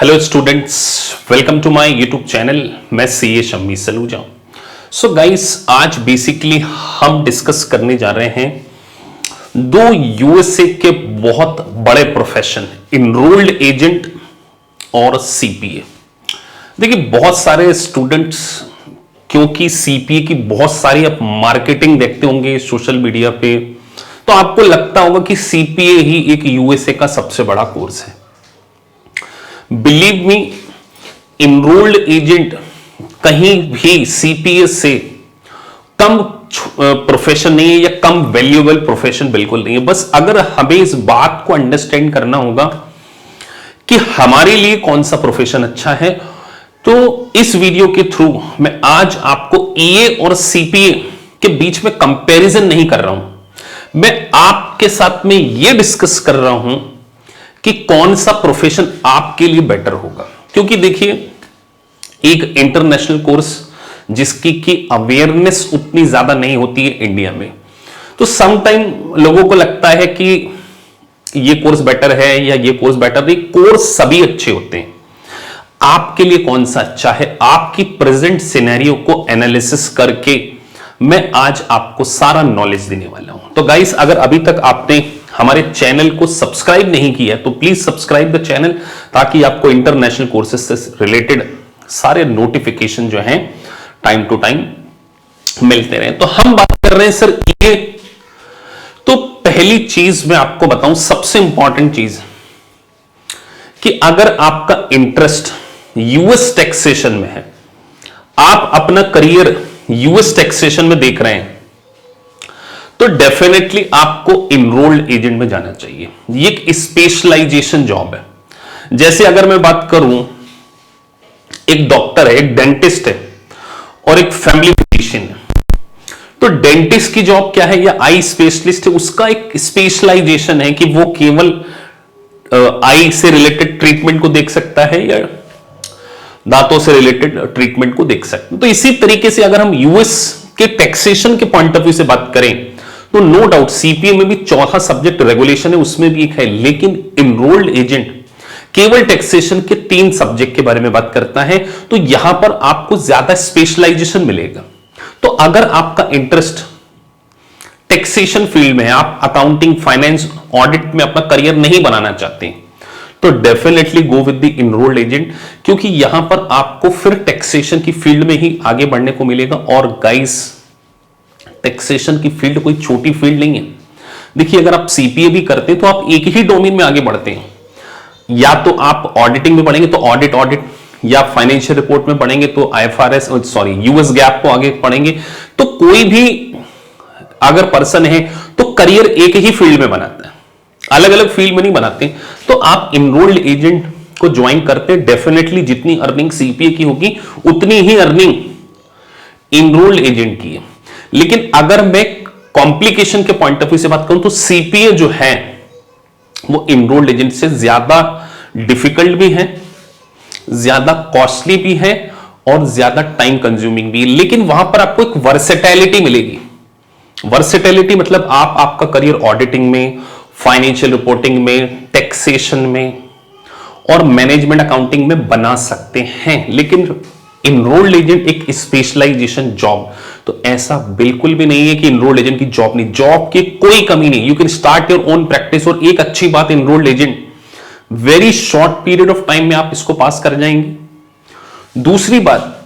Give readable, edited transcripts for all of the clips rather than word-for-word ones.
Hello students, welcome to my YouTube channel. मैं CA Shammi Saluja. So guys, आज basically हम discuss करने जा रहे हैं दो यूएसए के बहुत बड़े प्रोफेशन, इनरोल्ड एजेंट और सीपीए। देखिए, बहुत सारे स्टूडेंट्स, क्योंकि सीपीए की बहुत सारी आप मार्केटिंग देखते होंगे सोशल मीडिया पे, तो आपको लगता होगा कि सीपीए ही एक यूएसए का सबसे बड़ा कोर्स है। बिलीव मी, इनरोल्ड एजेंट कहीं भी सीपीए से कम प्रोफेशन नहीं है या कम वैल्यूएबल प्रोफेशन बिल्कुल नहीं है। बस अगर हमें इस बात को अंडरस्टैंड करना होगा कि हमारे लिए कौन सा प्रोफेशन अच्छा है, तो इस वीडियो के थ्रू मैं आज आपको ईए और सीपीए के बीच में कंपैरिजन नहीं कर रहा हूं। मैं आपके साथ में यह डिस्कस कर रहा हूं कि कौन सा प्रोफेशन आपके लिए बेटर होगा। क्योंकि देखिए, एक इंटरनेशनल कोर्स जिसकी की अवेयरनेस उतनी ज्यादा नहीं होती है इंडिया में, तो सम टाइम लोगों को लगता है कि ये कोर्स बेटर है या ये कोर्स बेटर नहीं। कोर्स सभी अच्छे होते हैं, आपके लिए कौन सा अच्छा है, आपकी प्रेजेंट सिनेरियो को एनालिसिस करके मैं आज आपको सारा नॉलेज देने वाला हूं। तो गाइस, अगर अभी तक आपने हमारे चैनल को सब्सक्राइब नहीं किया तो प्लीज सब्सक्राइब द चैनल, ताकि आपको इंटरनेशनल कोर्सेज से रिलेटेड सारे नोटिफिकेशन जो हैं टाइम टू टाइम मिलते रहे। तो हम बात कर रहे हैं सर ये, तो पहली चीज मैं आपको बताऊं, सबसे इंपॉर्टेंट चीज, कि अगर आपका इंटरेस्ट यूएस टैक्सेशन में है, आप अपना करियर यूएस टैक्सेशन में देख रहे हैं, तो डेफिनेटली आपको इनरोल्ड एजेंट में जाना चाहिए। ये एक स्पेशलाइजेशन जॉब है। जैसे अगर मैं बात करूं, एक डॉक्टर है, एक डेंटिस्ट है और एक फैमिली फिजिशियन है, तो डेंटिस्ट की जॉब क्या है या आई स्पेशलिस्ट है, उसका एक स्पेशलाइजेशन है कि वो केवल आई से रिलेटेड ट्रीटमेंट को देख सकता है या दांतों से रिलेटेड ट्रीटमेंट को देख सकते हैं। तो इसी तरीके से अगर हम यूएस के टैक्सेशन के पॉइंट ऑफ व्यू से बात करें, तो नो डाउट सीपीए में भी चौथा सब्जेक्ट रेगुलेशन है, उसमें भी एक है, लेकिन इनरोल्ड एजेंट केवल टैक्सेशन के 3 सब्जेक्ट के बारे में बात करता है, तो यहां पर आपको ज्यादा स्पेशलाइजेशन मिलेगा। तो अगर आपका इंटरेस्ट टैक्सेशन फील्ड में है, आप अकाउंटिंग, फाइनेंस, ऑडिट में अपना करियर नहीं बनाना चाहते, तो definitely go with the enrolled agent, क्योंकि यहां पर आपको फिर टैक्सेशन की फील्ड में ही आगे बढ़ने को मिलेगा। और गाइस, टैक्सेशन की फील्ड कोई छोटी फील्ड नहीं है। देखिए, अगर आप सीपीए भी करते हैं तो आप एक ही डोमेन में आगे बढ़ते हैं, या तो आप ऑडिटिंग में पढ़ेंगे तो ऑडिट, या फाइनेंशियल रिपोर्ट में पढ़ेंगे तो आईएफआरएस, यूएस गैप को आगे पढ़ेंगे। तो कोई भी अगर पर्सन है तो करियर एक ही फील्ड में बनाता है, अलग अलग फील्ड में नहीं बनाते। तो आप इनरोल्ड एजेंट को ज्वाइन करते हैं, डेफिनेटली जितनी अर्निंग सीपीए की होगी उतनी ही अर्निंग इनरोल्ड एजेंट की है। लेकिन अगर मैं कॉम्प्लिकेशन के पॉइंट ऑफ व्यू से बात करूं, तो सीपीए जो है वो इनरोल्ड एजेंट से ज्यादा डिफिकल्ट भी है, ज्यादा कॉस्टली भी है और ज्यादा टाइम कंज्यूमिंग भी है। लेकिन वहां पर आपको एक वर्सेटैलिटी मिलेगी। वर्सेटैलिटी मतलब आप आपका करियर ऑडिटिंग में, फाइनेंशियल रिपोर्टिंग में, टैक्सेशन में और मैनेजमेंट अकाउंटिंग में बना सकते हैं। लेकिन इनरोल्ड एजेंट एक स्पेशलाइजेशन जॉब, तो ऐसा बिल्कुल भी नहीं है कि इनरोल्ड एजेंट की जॉब नहीं, जॉब की कोई कमी नहीं। You can start your own practice. और एक अच्छी बात, enrolled agent very short period of time में आप इसको पास कर जाएंगे। दूसरी बात,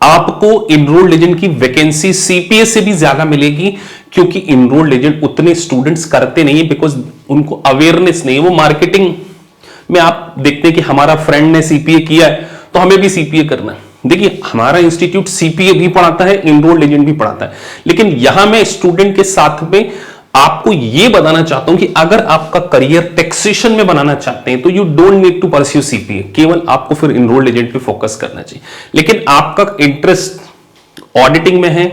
आपको इनरोल्ड एजेंट की वैकेंसी सीपीए से भी ज्यादा मिलेगी, क्योंकि इनरोल्ड एजेंट उतने स्टूडेंट्स करते नहीं है, बिकॉज उनको अवेयरनेस नहीं है। वो मार्केटिंग में आप देखते हैं कि हमारा फ्रेंड ने सीपीए किया है तो हमें भी सीपीए करना है। देखिए, हमारा इंस्टीट्यूट सीपीए भी पढ़ाता है, इनरोल्ड एजेंट भी पढ़ाता है, लेकिन यहां मैं स्टूडेंट के साथ में आपको यह बताना चाहता हूं कि अगर आपका करियर टैक्सेशन में बनाना चाहते हैं तो you don't need to pursue CPA, केवल आपको फिर इनरोल्ड एजेंट पे फोकस करना चाहिए। लेकिन आपका इंटरेस्ट ऑडिटिंग में है,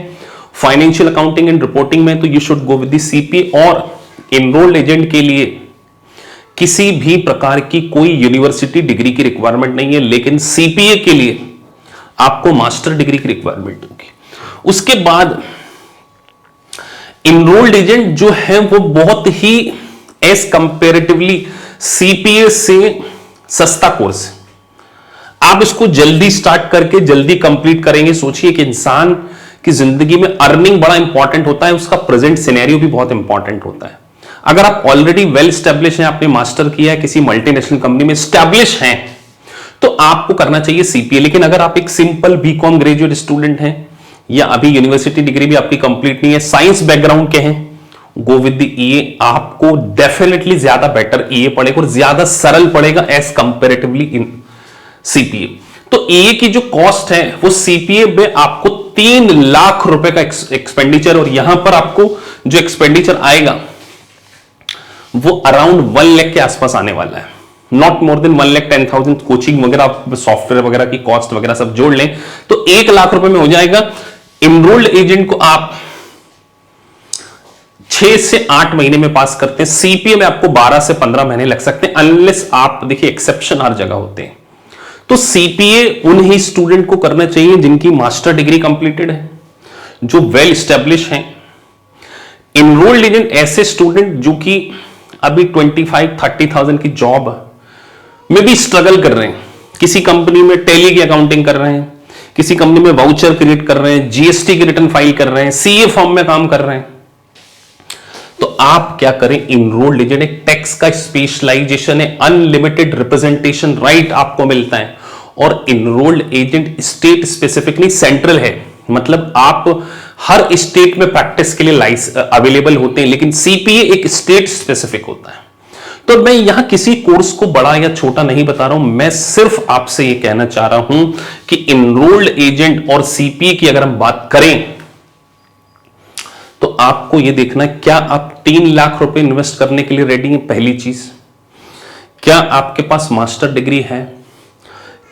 फाइनेंशियल अकाउंटिंग एंड रिपोर्टिंग में, तो you should go with the CPA. और इनरोल्ड एजेंट के लिए किसी भी प्रकार की कोई यूनिवर्सिटी डिग्री की रिक्वायरमेंट नहीं है, लेकिन सीपीए के लिए आपको मास्टर डिग्री की रिक्वायरमेंट होगी। उसके बाद इनरोल्ड एजेंट जो है वो बहुत ही एज कंपेरेटिवली सीपीए से सस्ता कोर्स है, आप इसको जल्दी स्टार्ट करके जल्दी कंप्लीट करेंगे। सोचिए कि इंसान की जिंदगी में अर्निंग बड़ा इंपॉर्टेंट होता है, उसका प्रेजेंट सिनेरियो भी बहुत इंपॉर्टेंट होता है। अगर आप ऑलरेडी वेल स्टैब्लिश हैं, आपने मास्टर किया है, किसी मल्टीनेशनल कंपनी में स्टैब्लिश हैं, तो आपको करना चाहिए सीपीए। लेकिन अगर आप एक सिंपल बीकॉम ग्रेजुएट स्टूडेंट हैं या अभी यूनिवर्सिटी डिग्री भी आपकी कंप्लीट नहीं है, साइंस बैकग्राउंड के हैं, गो विद द ईए। आपको डेफिनेटली ज्यादा बेटर ईए पड़ेगा और ज्यादा सरल पड़ेगा एज कंपेरेटिवली इन सीपीए। तो ईए की जो कॉस्ट है वो सीपीए में आपको 3 लाख रुपए का एक्सपेंडिचर, और यहां पर आपको जो एक्सपेंडिचर आएगा वो अराउंड 1 लाख के आसपास आने वाला है, नॉट मोर देन 1,10,000। कोचिंग वगैरह, आप सॉफ्टवेयर वगैरह की कॉस्ट वगैरह सब जोड़ लें तो 1 लाख रुपए में हो जाएगा। इनरोल्ड एजेंट को आप 6 से 8 महीने में पास करते हैं, सीपीए में आपको 12 से 15 महीने लग सकते हैं, अनलेस आप देखिए एक्सेप्शन हर जगह होते हैं। तो सीपीए उन ही स्टूडेंट को करना चाहिए जिनकी मास्टर डिग्री कंप्लीटेड है, जो वेल स्टैब्लिश हैं। इनरोल्ड एजेंट ऐसे स्टूडेंट जो कि अभी 25-30,000 की जॉब में भी स्ट्रगल कर रहे हैं, किसी कंपनी में टेली की अकाउंटिंग कर रहे हैं, किसी कंपनी में वाउचर क्रिएट कर रहे हैं, जीएसटी की रिटर्न फाइल कर रहे हैं, सीए फॉर्म में काम कर रहे हैं। तो आप क्या करें, इनरोल्ड एजेंट एक टैक्स का स्पेशलाइजेशन है, अनलिमिटेड रिप्रेजेंटेशन राइट आपको मिलता है। और इनरोल्ड एजेंट स्टेट स्पेसिफिक नहीं, सेंट्रल है, मतलब आप हर स्टेट में प्रैक्टिस के लिए अवेलेबल होते हैं, लेकिन सीपीए एक स्टेट स्पेसिफिक होता है। तो मैं यहां किसी कोर्स को बड़ा या छोटा नहीं बता रहा हूं, मैं सिर्फ आपसे यह कहना चाह रहा हूं कि इनरोल्ड एजेंट और सीपीए की अगर हम बात करें तो आपको यह देखना है, क्या आप 3 लाख रुपए इन्वेस्ट करने के लिए रेडी हैं? पहली चीज, क्या आपके पास मास्टर डिग्री है?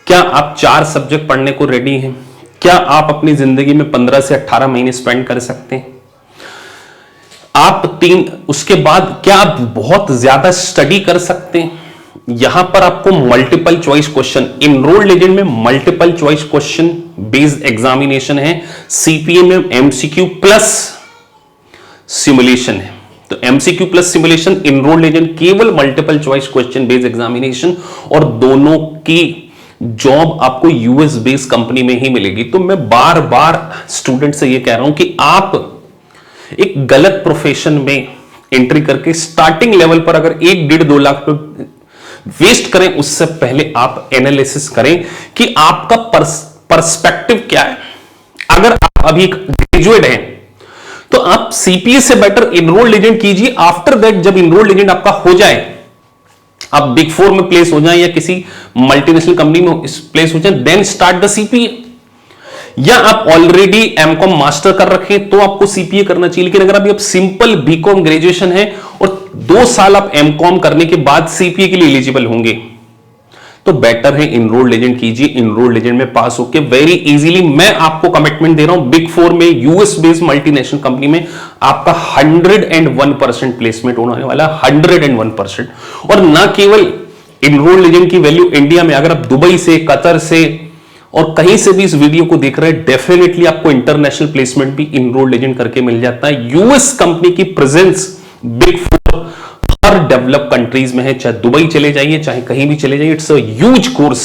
क्या आप 4 सब्जेक्ट पढ़ने को रेडी हैं? क्या आप अपनी जिंदगी में 15 से 18 महीने स्पेंड कर सकते हैं? उसके बाद क्या आप बहुत ज्यादा स्टडी कर सकते हैं? यहां पर आपको multiple choice question, enrolled agent में multiple choice question based examination है, सीपीए में एमसीक्यू प्लस सिमुलेशन है। तो MCQ plus simulation, enrolled agent केवल multiple choice question based examination, और दोनों की जॉब आपको यूएस बेस्ड कंपनी में ही मिलेगी। तो मैं बार बार स्टूडेंट से यह कह रहा हूं कि आप एक गलत प्रोफेशन में एंट्री करके स्टार्टिंग लेवल पर अगर 1-1.5-2 लाख रुपए वेस्ट करें, उससे पहले आप एनालिसिस करें कि आपका पर्सपेक्टिव क्या है। अगर आप अभी एक ग्रेजुएट हैं तो आप सीपीए से बेटर इनरोल्ड एजेंट कीजिए। आफ्टर दैट जब इनरोल्ड एजेंट आपका हो जाए, आप बिग 4 में प्लेस हो जाए या किसी मल्टीनेशनल कंपनी में प्लेस हो जाए, देन स्टार्ट द सीपीए। या आप ऑलरेडी एमकॉम मास्टर कर रखें तो आपको सीपीए करना चाहिए। लेकिन अगर अभी आप सिंपल बीकॉम ग्रेजुएशन है और 2 साल आप एमकॉम करने के बाद सीपीए के लिए एलिजिबल होंगे, तो बेटर है इनरोल्ड एजेंट कीजिए। इनरोल्ड एजेंट में पास होकर वेरी इजीली, मैं आपको कमिटमेंट दे रहा हूं, बिग 4 में यूएस बेस्ड मल्टीनेशनल कंपनी में आपका 101% प्लेसमेंट होने वाला, 101%। और ना केवल इनरोल्ड एजेंट की वैल्यू इंडिया में, अगर आप दुबई से, कतर से और कहीं से भी इस वीडियो को देख रहे हैं, डेफिनेटली आपको इंटरनेशनल प्लेसमेंट भी इनरोल्ड एजेंट करके मिल जाता है। यूएस कंपनी की प्रेजेंस बिग 4 हर डेवलप कंट्रीज में है, चाहे दुबई चले जाइए, चाहे कहीं भी चले जाइए, इट्स अ ह्यूज कोर्स।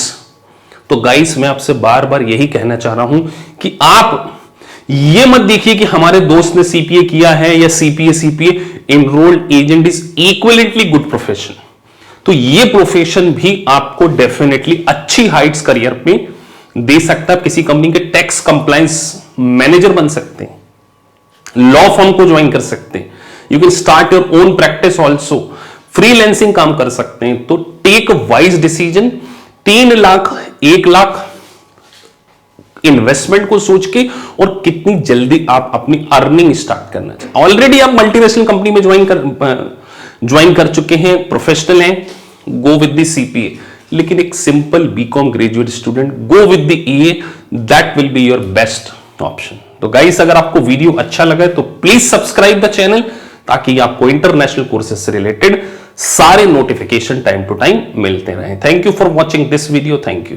तो गाइस, मैं आपसे बार बार यही कहना चाह रहा हूं कि आप ये मत देखिए कि हमारे दोस्त ने सीपीए किया है या CPA. Enrolled agent is equivalently good profession. तो ये प्रोफेशन भी आपको डेफिनेटली अच्छी हाइट्स करियर में दे सकता है। किसी कंपनी के टैक्स कंप्लायंस मैनेजर बन सकते हैं, लॉ फर्म को ज्वाइन कर सकते हैं, you can start your own practice also, freelancing काम कर सकते हैं। तो take wise decision. 3 lakh 1 lakh investment को सोच के, और कितनी जल्दी आप अपनी अर्निंग स्टार्ट करना चाहिए। ऑलरेडी आप मल्टीनेशनल कंपनी में ज्वाइन कर चुके हैं, प्रोफेशनल हैं, गो विद द सीपीए। लेकिन एक simple BCom graduate student, go with the EA, that will be your best option. तो गाइस, अगर आपको वीडियो अच्छा लगा तो प्लीज सब्सक्राइब द चैनल, ताकि आपको इंटरनेशनल कोर्सेज से रिलेटेड सारे नोटिफिकेशन टाइम टू टाइम मिलते रहें। Thank you for watching this video. Thank you.